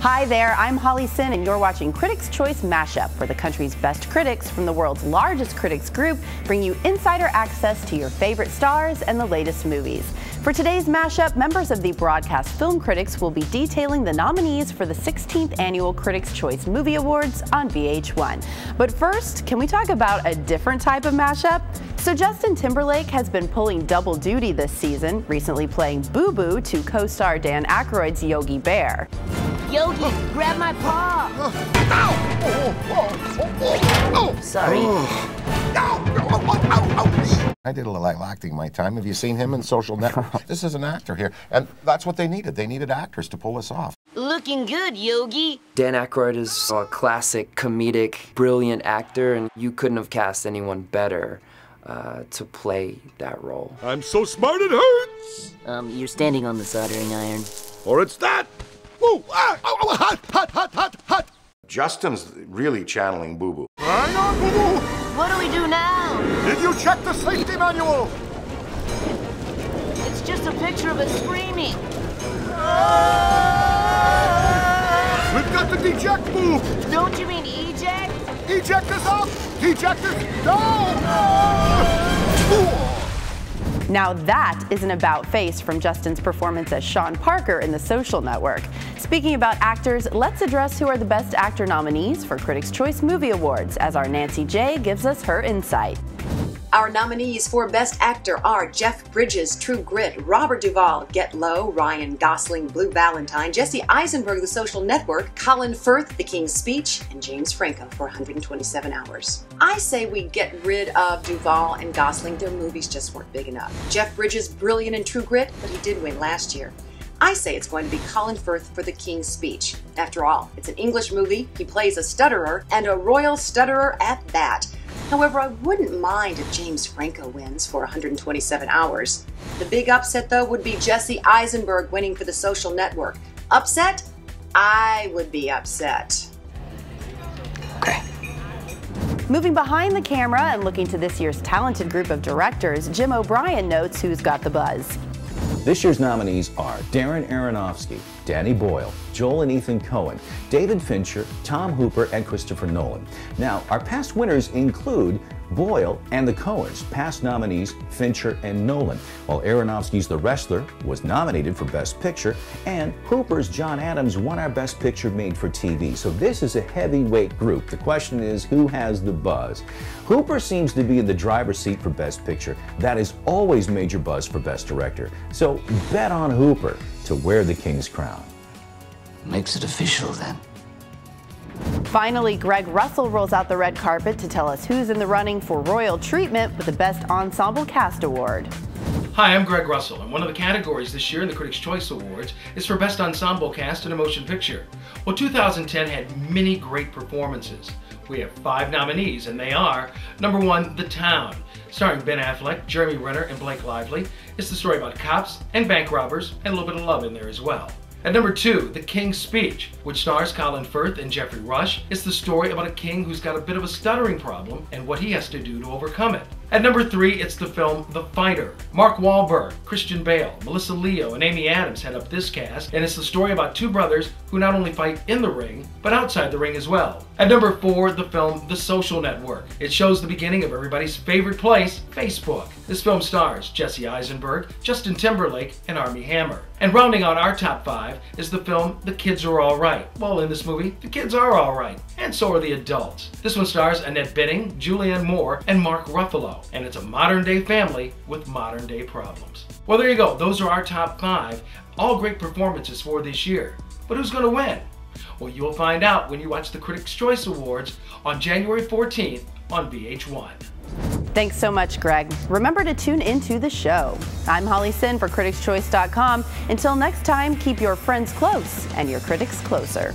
Hi there, I'm Holly Sin, and you're watching Critics' Choice Mashup, where the country's best critics from the world's largest critics group bring you insider access to your favorite stars and the latest movies. For today's mashup, members of the Broadcast Film Critics will be detailing the nominees for the 16th Annual Critics' Choice Movie Awards on VH1. But first, can we talk about a different type of mashup? So Justin Timberlake has been pulling double duty this season, recently playing Boo Boo to co-star Dan Aykroyd's Yogi Bear. Yogi, grab my paw! Sorry. I did a little acting my time. Have you seen him in Social Network? This is an actor here, and that's what they needed. They needed actors to pull this off. Looking good, Yogi. Dan Aykroyd is a classic, comedic, brilliant actor, and you couldn't have cast anyone better to play that role. I'm so smart it hurts! You're standing on the soldering iron. Or it's that! Woo! Ah! Oh, hot, hot, hot, hot, hot! Justin's really channeling Boo Boo. Hang on, Boo Boo! What do we do now? Did you check the safety manual? It's just a picture of us screaming. We've got to deject, Boo! Don't you mean eject? Eject is up! Eject is down! Now that is an about-face from Justin's performance as Sean Parker in The Social Network. Speaking about actors, let's address who are the Best Actor nominees for Critics' Choice Movie Awards, as our Nancy J gives us her insight. Our nominees for Best Actor are Jeff Bridges, True Grit; Robert Duvall, Get Low; Ryan Gosling, Blue Valentine; Jesse Eisenberg, The Social Network; Colin Firth, The King's Speech; and James Franco for 127 Hours. I say we get rid of Duvall and Gosling. Their movies just weren't big enough. Jeff Bridges, brilliant in True Grit, but he did win last year. I say it's going to be Colin Firth for The King's Speech. After all, it's an English movie, he plays a stutterer, and a royal stutterer at that. However, I wouldn't mind if James Franco wins for 127 Hours. The big upset, though, would be Jesse Eisenberg winning for The Social Network. Upset? I would be upset. Okay. Moving behind the camera and looking to this year's talented group of directors, Jim O'Brien notes who's got the buzz. This year's nominees are Darren Aronofsky, Danny Boyle, Joel and Ethan Coen, David Fincher, Tom Hooper, and Christopher Nolan. Now, our past winners include Boyle and the Coens, past nominees Fincher and Nolan, while Aronofsky's The Wrestler was nominated for Best Picture, and Hooper's John Adams won our Best Picture made for TV. So this is a heavyweight group. The question is, who has the buzz? Hooper seems to be in the driver's seat for Best Picture. That is always major buzz for Best Director. So bet on Hooper to wear the King's crown. Makes it official then. Finally, Greg Russell rolls out the red carpet to tell us who's in the running for royal treatment with the Best Ensemble Cast Award. Hi, I'm Greg Russell, and one of the categories this year in the Critics' Choice Awards is for Best Ensemble Cast in a Motion Picture. Well, 2010 had many great performances. We have 5 nominees, and they are: number 1, The Town, starring Ben Affleck, Jeremy Renner, and Blake Lively. It's the story about cops and bank robbers, and a little bit of love in there as well. At number 2, The King's Speech, which stars Colin Firth and Jeffrey Rush. It's the story about a king who's got a bit of a stuttering problem and what he has to do to overcome it. At number 3, it's the film The Fighter. Mark Wahlberg, Christian Bale, Melissa Leo, and Amy Adams head up this cast, and it's the story about 2 brothers who not only fight in the ring, but outside the ring as well. At number 4, the film The Social Network. It shows the beginning of everybody's favorite place, Facebook. This film stars Jesse Eisenberg, Justin Timberlake, and Armie Hammer. And rounding out our top 5 is the film The Kids Are All Right. Well, in this movie, the kids are all right, and so are the adults. This one stars Annette Bening, Julianne Moore, and Mark Ruffalo, and it's a modern-day family with modern-day problems. Well, there you go. Those are our top 5, all great performances for this year. But who's going to win? Well, you'll find out when you watch the Critics' Choice Awards on January 14th on VH1. Thanks so much, Greg. Remember to tune into the show. I'm Holly Sin for CriticsChoice.com. Until next time, keep your friends close and your critics closer.